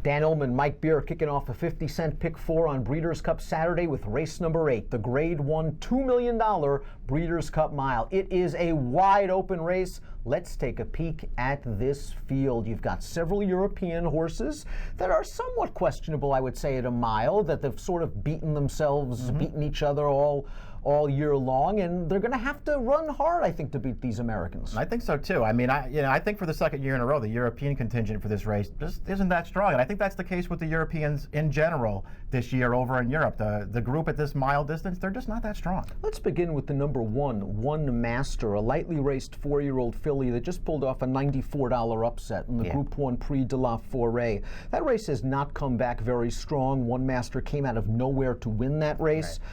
Dan Illman, Mike Beer kicking off a 50-cent pick 4 on Breeders' Cup Saturday with race number 8, the Grade 1 $2 million Breeders' Cup Mile. It is a wide open race. Let's take a peek at this field. You've got several European horses that are somewhat questionable, I would say, at a mile, that they've sort of beaten themselves, beaten each other all year long, and they're going to have to run hard, I think, to beat these Americans. I think so too. I mean, I think for the second year in a row, the European contingent for this race just isn't that strong, and I think that's the case with the Europeans in general this year over in Europe. The group at this mile distance, they're just not that strong. Let's begin with the number 1 Master, a lightly raced 4-year-old filly that just pulled off a $94 upset in the Group 1 Prix de la Forêt. That race has not come back very strong. 1 Master came out of nowhere to win that race. Right.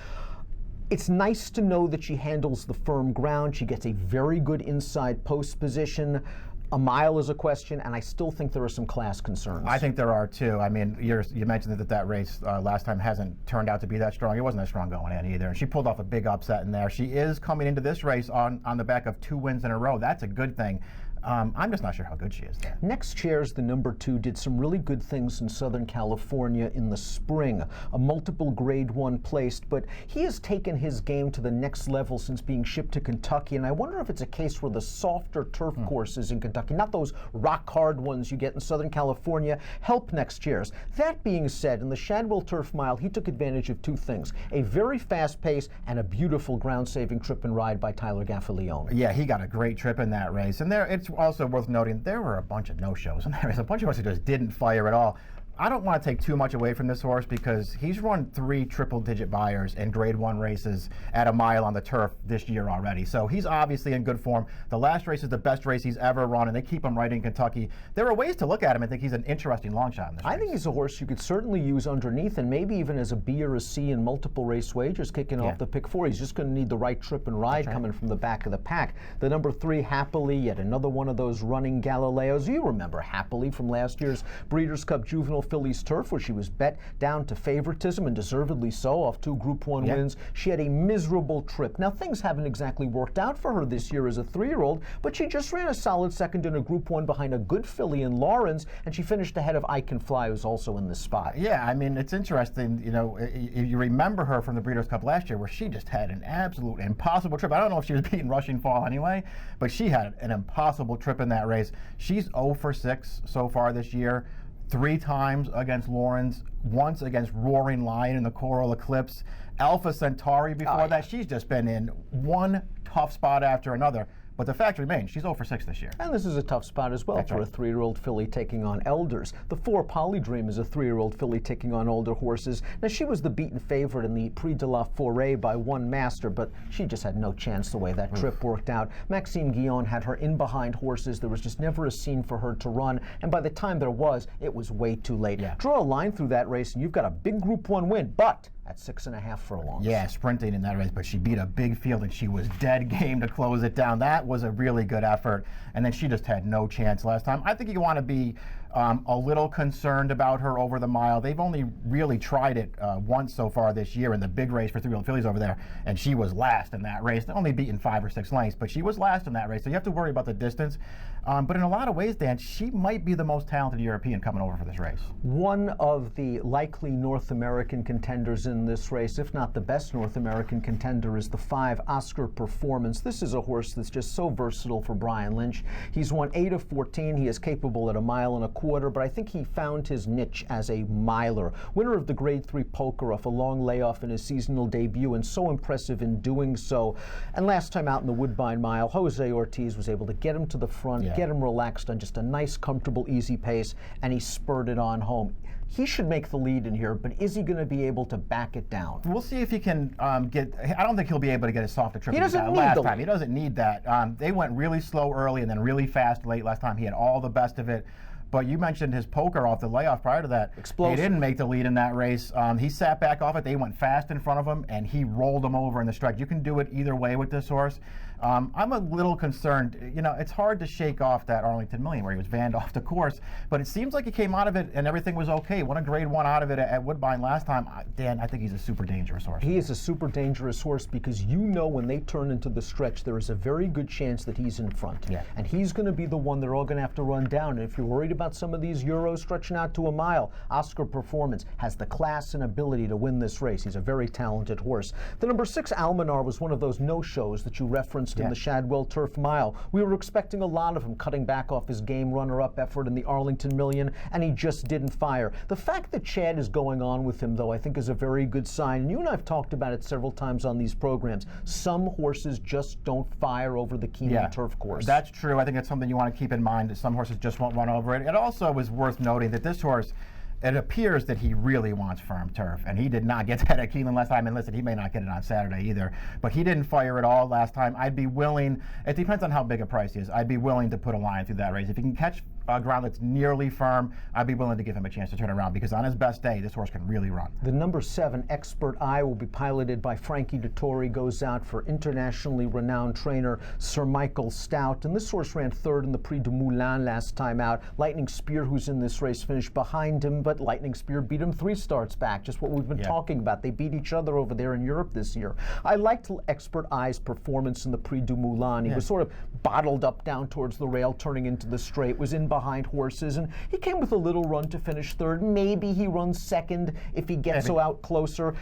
It's nice to know that she handles the firm ground. She gets a very good inside post position. A mile is a question, and I still think there are some class concerns. I think there are too. I mean, you mentioned that race last time hasn't turned out to be that strong. It wasn't that strong going in either. And she pulled off a big upset in there. She is coming into this race on the back of 2 wins in a row. That's a good thing. I'm just not sure how good she is there. Next Chair's the number 2, did some really good things in Southern California in the spring. A multiple Grade 1 placed, but he has taken his game to the next level since being shipped to Kentucky, and I wonder if it's a case where the softer turf courses in Kentucky, not those rock-hard ones you get in Southern California, help Next Chair's. That being said, in the Shadwell Turf Mile, he took advantage of 2 things, a very fast pace and a beautiful ground-saving trip and ride by Tyler Gaffalione. Yeah, he got a great trip in that race, and it's also worth noting there were a bunch of no-shows, and there was a bunch of horses who just didn't fire at all. I don't want to take too much away from this horse because he's run 3 triple-digit buyers in Grade 1 races at a mile on the turf this year already. So he's obviously in good form. The last race is the best race he's ever run, and they keep him right in Kentucky. There are ways to look at him and think he's an interesting long shot in this race. I think he's a horse you could certainly use underneath, and maybe even as a B or a C in multiple race wagers kicking off the pick 4. He's just going to need the right trip and ride coming from the back of the pack. The number 3, Happily, yet another one of those running Galileos. You remember Happily from last year's Breeders' Cup Juvenile Fillies Turf, where she was bet down to favoritism, and deservedly so, off 2 Group 1 wins. She had a miserable trip. Now, things haven't exactly worked out for her this year as a 3-year-old, but she just ran a solid second in a Group 1 behind a good filly in Lawrence, and she finished ahead of I Can Fly, who's also in this spot. Yeah, I mean, it's interesting, you know, if you remember her from the Breeders' Cup last year, where she just had an absolute impossible trip. I don't know if she was beating Rushing Fall anyway, but she had an impossible trip in that race. She's 0 for 6 so far this year. 3 times against Lawrence, once against Roaring Lion in the Coral Eclipse, Alpha Centauri before that. She's just been in one tough spot after another. But the fact remains, she's 0 for 6 this year. And this is a tough spot as well for a 3-year-old filly taking on elders. The 4 Polydream is a 3-year-old filly taking on older horses. Now, she was the beaten favorite in the Prix de la Forêt by 1 Master, but she just had no chance the way that trip worked out. Maxime Guillon had her in behind horses. There was just never a scene for her to run, and by the time there was, it was way too late. Draw a line through that race, and you've got a big Group 1 win, but at 6.5 furlongs. Yeah, sprinting in that race, but she beat a big field and she was dead game to close it down. That was a really good effort, and then she just had no chance last time. I think you want to be a little concerned about her over the mile. They've only really tried it once so far this year in the big race for 3-year-old fillies over there, and she was last in that race. They only beaten 5 or 6 lengths, but she was last in that race, so you have to worry about the distance. But in a lot of ways, Dan, she might be the most talented European coming over for this race. One of the likely North American contenders in this race, if not the best North American contender, is the 5 Oscar Performance. This is a horse that's just so versatile for Brian Lynch. He's won 8 of 14. He is capable at 1.25 miles, but I think he found his niche as a miler. Winner of the Grade 3 Poker off a long layoff in his seasonal debut, and so impressive in doing so. And last time out in the Woodbine Mile, Jose Ortiz was able to get him to the front, get him relaxed on just a nice, comfortable, easy pace, and he spurred it on home. He should make the lead in here, but is he going to be able to back it down? We'll see if he can get. I don't think he'll be able to get as soft a trip as last time. He doesn't need that. They went really slow early and then really fast late last time. He had all the best of it. But you mentioned his poker off the layoff prior to that. Explosive. He didn't make the lead in that race. He sat back off it. They went fast in front of him, and he rolled them over in the stretch. You can do it either way with this horse. I'm a little concerned. You know, it's hard to shake off that Arlington Million where he was vanned off the course, but it seems like he came out of it and everything was okay. Won a grade 1 out of it at Woodbine last time. Dan, I think he's a super dangerous horse. He is a super dangerous horse because you know when they turn into the stretch, there is a very good chance that he's in front. Yeah. And he's going to be the one they're all going to have to run down. And if you're worried about some of these Euros stretching out to a mile, Oscar Performance has the class and ability to win this race. He's a very talented horse. The number 6 Almanar was one of those no-shows that you referenced in the Shadwell Turf Mile. We were expecting a lot of him cutting back off his game runner-up effort in the Arlington Million, and he just didn't fire. The fact that Chad is going on with him, though, I think is a very good sign. And you and I have talked about it several times on these programs. Some horses just don't fire over the Keeneland turf course. That's true. I think it's something you want to keep in mind, that some horses just won't run over it. It also was worth noting that this horse, it appears that he really wants firm turf, and he did not get that at Keeneland last time. And listen, he may not get it on Saturday either, but he didn't fire at all last time. I'd be willing, it depends on how big a price he is, I'd be willing to put a line through that race. If he can catch ground that's nearly firm, I'd be willing to give him a chance to turn around, because on his best day, this horse can really run. The number 7 Expert Eye will be piloted by Frankie Dettori, goes out for internationally renowned trainer Sir Michael Stout, and this horse ran 3rd in the Prix du Moulin last time out. Lightning Spear, who's in this race, finished behind him, but Lightning Spear beat him 3 starts back, just what we've been talking about. They beat each other over there in Europe this year. I liked Expert Eye's performance in the Prix du Moulin. He was sort of bottled up down towards the rail, turning into the straight, was in behind horses, and he came with a little run to finish 3rd. Maybe he runs 2nd if he gets out closer.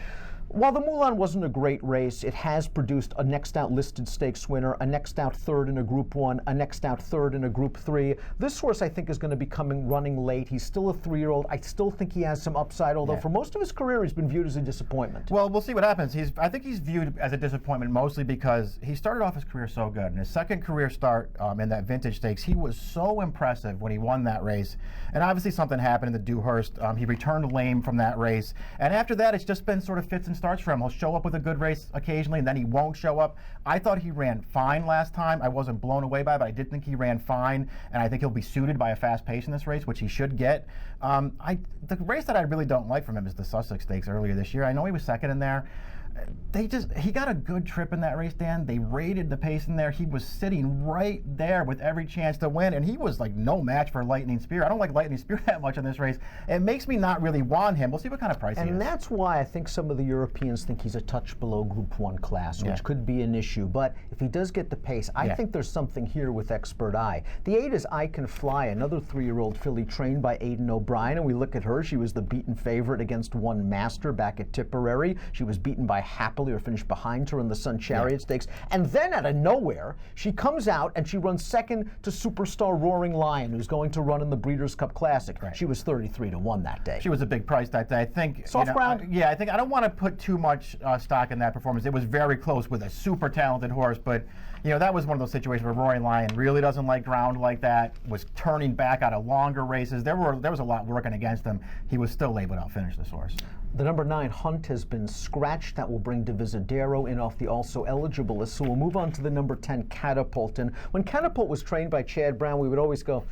While the Moulin wasn't a great race, it has produced a next out listed stakes winner, a next out 3rd in a Group 1, a next out 3rd in a Group 3. This horse, I think, is going to be running late. He's still a 3-year-old. I still think he has some upside, although for most of his career he's been viewed as a disappointment. Well, we'll see what happens. I think he's viewed as a disappointment mostly because he started off his career so good. In his second career start in that Vintage Stakes, he was so impressive when he won that race. And obviously something happened in the Dewhurst. He returned lame from that race. And after that, it's just been sort of fits and starts for him. He'll show up with a good race occasionally, and then he won't show up. I thought he ran fine last time. I wasn't blown away by it, but I did think he ran fine, and I think he'll be suited by a fast pace in this race, which he should get. The race that I really don't like from him is the Sussex Stakes earlier this year. I know he was 2nd in there. He got a good trip in that race, Dan. They rated the pace in there. He was sitting right there with every chance to win, and he was like no match for Lightning Spear. I don't like Lightning Spear that much in this race. It makes me not really want him. We'll see what kind of price he is. And that's why I think some of the Europeans think he's a touch below Group 1 class, which could be an issue. But if he does get the pace, I think there's something here with Expert Eye. The 8 is I Can Fly, another 3-year-old filly trained by Aidan O'Brien, and we look at her. She was the beaten favorite against One Master back at Tipperary. She was beaten by Happily, or finished behind her in the Sun Chariot Stakes. And then out of nowhere, she comes out and she runs 2nd to Superstar Roaring Lion, who's going to run in the Breeders' Cup Classic. She was 33-1 that day. She was a big price that day. I think soft ground. I think I don't want to put too much stock in that performance. It was very close with a super talented horse, but that was one of those situations where Roaring Lion really doesn't like ground like that. Was turning back out of longer races. There was a lot working against him. He was still able to outfinish this horse. The number 9 Hunt has been scratched. That will bring Divisadero in off the also eligible list. So we'll move on to the number 10 Catapult. And when Catapult was trained by Chad Brown, we would always go,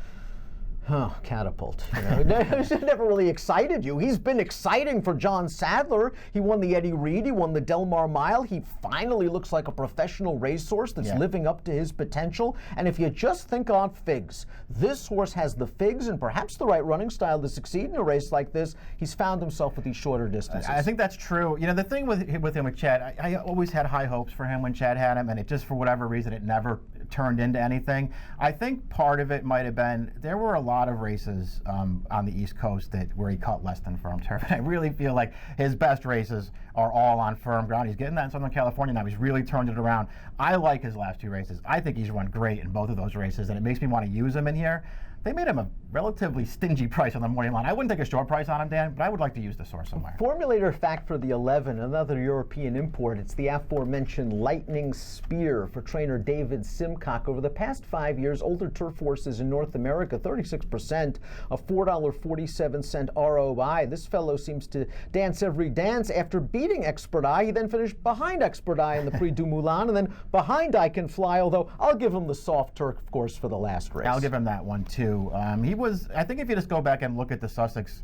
Catapult. It never really excited you. He's been exciting for John Sadler. He won the Eddie Reed. He won the Del Mar Mile. He finally looks like a professional racehorse that's living up to his potential. And if you just think on figs, this horse has the figs and perhaps the right running style to succeed in a race like this. He's found himself with these shorter distances. I think that's true. The thing with him with Chad, I always had high hopes for him when Chad had him, and it just, for whatever reason, it never turned into anything. I think part of it might have been there were a lot of races on the East Coast where he caught less than firm turf. And I really feel like his best races are all on firm ground. He's getting that in Southern California now. He's really turned it around. I like his last 2 races. I think he's run great in both of those races, and it makes me want to use him in here. They made him a relatively stingy price on the morning line. I wouldn't take a short price on him, Dan, but I would like to use the source somewhere. Formulator fact for the 11, another European import. It's the aforementioned Lightning Spear for trainer David Simcock. Over the past 5 years, older turf horses in North America, 36%, a $4.47 ROI. This fellow seems to dance every dance. After beating Expert Eye, he then finished behind Expert Eye in the Prix du Moulin, and then behind I Can Fly, although I'll give him the soft turf, of course, for the last race. I'll give him that one, too. too. I think if you just go back and look at the Sussex,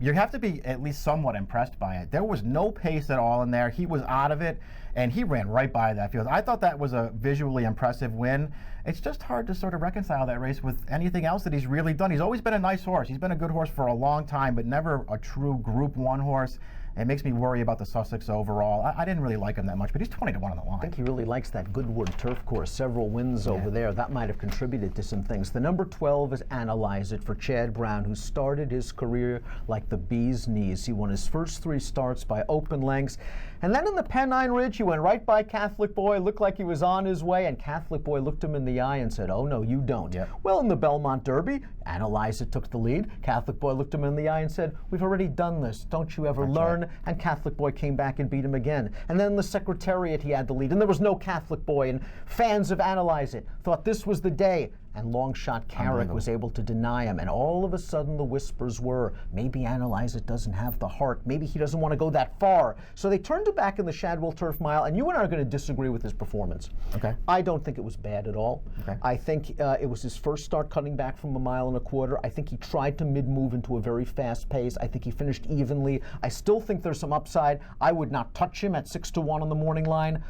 you have to be at least somewhat impressed by it. There was no pace at all in there. He was out of it, and he ran right by that field. I thought that was a visually impressive win. It's just hard to sort of reconcile that race with anything else that he's really done. He's always been a nice horse. He's been a good horse for a long time, but never a true Group 1 horse. It makes me worry about the Sussex overall. I didn't really like him that much, but he's 20-1 on the line. I think he really likes that Goodwood turf course. Several wins over there. That might have contributed to some things. The number 12 is Analyze It for Chad Brown, who started his career like the bee's knees. He won his first 3 starts by open lengths. And then in the Pennine Ridge, he went right by Catholic Boy, looked like he was on his way, and Catholic Boy looked him in the eye and said, "Oh, no, you don't." Yep. Well, in the Belmont Derby, Analyze It took the lead. Catholic Boy looked him in the eye and said, "We've already done this. Don't you ever learn?" Right. And Catholic Boy came back and beat him again. And then in the Secretariat, he had the lead, and there was no Catholic Boy, and fans of Analyze It thought this was the day. And Longshot Carrick was able to deny him. And all of a sudden, the whispers were, maybe Analyze It doesn't have the heart. Maybe he doesn't want to go that far. So they turned him back in the Shadwell Turf Mile, and you and I are going to disagree with his performance. Okay. I don't think it was bad at all. Okay. I think it was his first start cutting back from 1.25 miles. I think he tried to mid-move into a very fast pace. I think he finished evenly. I still think there's some upside. I would not touch him at 6-1 on the morning line.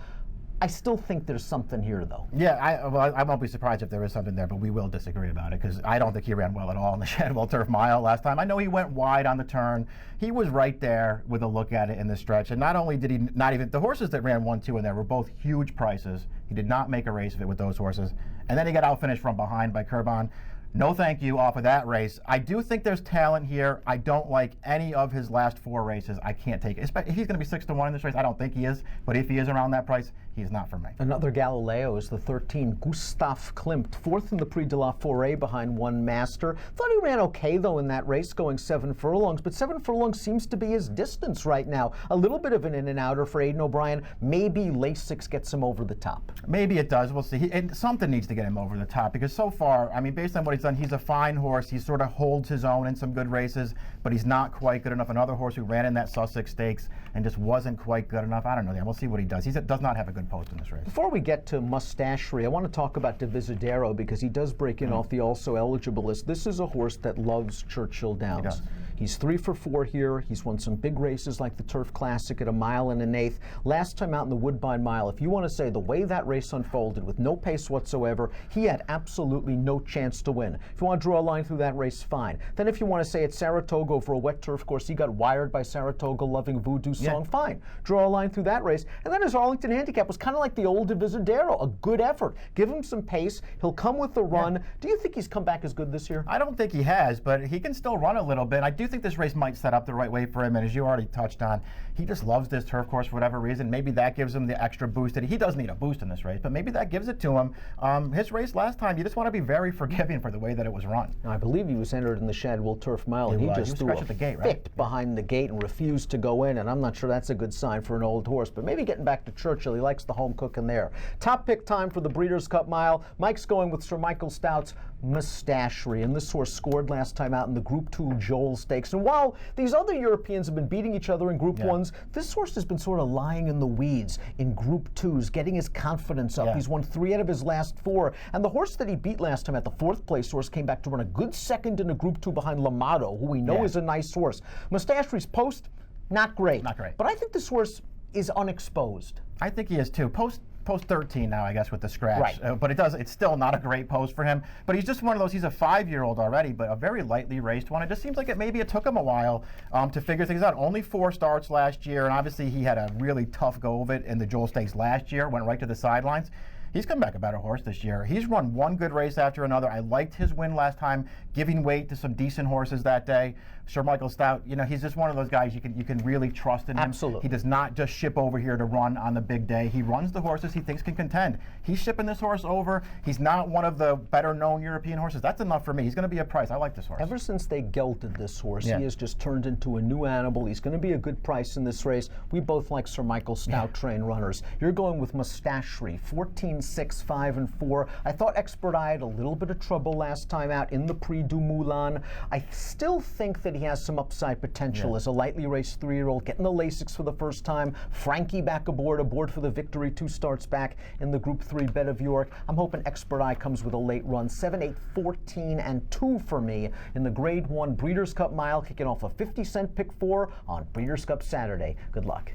I still think there's something here, though. Yeah, I won't be surprised if there is something there, but we will disagree about it because I don't think he ran well at all in the Shadwell Turf Mile last time. I know he went wide on the turn. He was right there with a look at it in the stretch. And not only did he not even, the horses that ran 1-2 in there were both huge prices. He did not make a race of it with those horses. And then he got outfinished from behind by Curbon. No thank you off of that race. I do think there's talent here. I don't like any of his last 4 races. I can't take it. If he's going to be 6-1 in this race, I don't think he is. But if he is around that price, he's not for me. Another Galileo is the 13, Gustav Klimt, 4th in the Prix de la Forêt behind One Master. Thought he ran okay, though, in that race, going 7 furlongs. But 7 furlongs seems to be his distance right now. A little bit of an in-and-outer for Aidan O'Brien. Maybe Lasix gets him over the top. Maybe it does. We'll see. And something needs to get him over the top because so far, I mean, based on what he's done, he's a fine horse. He sort of holds his own in some good races, but he's not quite good enough. Another horse who ran in that Sussex Stakes and just wasn't quite good enough. I don't know. We'll see what he does. He does not have a good post in this race. Before we get to Mustachery, I want to talk about Divisadero because he does break in off the also eligible list. This is a horse that loves Churchill Downs. He does. He's 3 for 4 here. He's won some big races like the Turf Classic at 1 1/8. Last time out in the Woodbine Mile, if you want to say the way that race unfolded with no pace whatsoever, he had absolutely no chance to win. If you want to draw a line through that race, fine. Then if you want to say at Saratoga over a wet turf course, he got wired by Saratoga loving Voodoo Song, fine. Draw a line through that race. And then his Arlington handicap was kind of like the old Divisadero, a good effort. Give him some pace. He'll come with the run. Do you think he's come back as good this year? I don't think he has, but he can still run a little bit. I do think this race might set up the right way for him, and as you already touched on, he just loves this turf course for whatever reason. Maybe that gives him the extra boost. He does need a boost in this race, but maybe that gives it to him. His race last time, you just want to be very forgiving for the way that it was run. Now, I believe he was entered in the Shadwell Turf Mile, and he just threw a fit behind the gate and refused to go in, and I'm not sure that's a good sign for an old horse, but maybe getting back to Churchill, he likes the home cooking there. Top pick time for the Breeders' Cup Mile. Mike's going with Sir Michael Stout's Mustachery, and this horse scored last time out in the Group 2 Joel Stakes. And while these other Europeans have been beating each other in Group 1s, this horse has been sort of lying in the weeds in Group 2s, getting his confidence up. He's won 3 out of his last 4, and the horse that he beat last time at the 4th place horse came back to run a good second in a Group 2 behind Lamato, who we know is a nice horse. Mustachery's post, not great. Not great. But I think this horse is unexposed. I think he is too. Post 13 now, I guess, with the scratch. Right. But it's still not a great post for him. But he's just one of those, he's a 5-year-old already, but a very lightly raced one. It just seems like maybe it took him a while to figure things out. Only 4 starts last year, and obviously he had a really tough go of it in the Joel Stakes last year, went right to the sidelines. He's come back a better horse this year. He's run one good race after another. I liked his win last time, giving weight to some decent horses that day. Sir Michael Stout, he's just one of those guys you can really trust in him. Absolutely. He does not just ship over here to run on the big day. He runs the horses he thinks can contend. He's shipping this horse over. He's not one of the better-known European horses. That's enough for me. He's going to be a price. I like this horse. Ever since they gelded this horse, he has just turned into a new animal. He's going to be a good price in this race. We both like Sir Michael Stout trained runners. You're going with Mustachery, 14 6, 5, and 4. I thought Expert Eye had a little bit of trouble last time out in the Prix du Moulin. I still think that he has some upside potential as a lightly raced 3-year-old, getting the Lasix for the first time. Frankie back aboard for the victory, 2 starts back in the Group 3 Bet of York. I'm hoping Expert Eye comes with a late run. 7, 8, 14, and 2 for me in the Grade 1 Breeders' Cup Mile, kicking off a 50-cent pick 4 on Breeders' Cup Saturday. Good luck.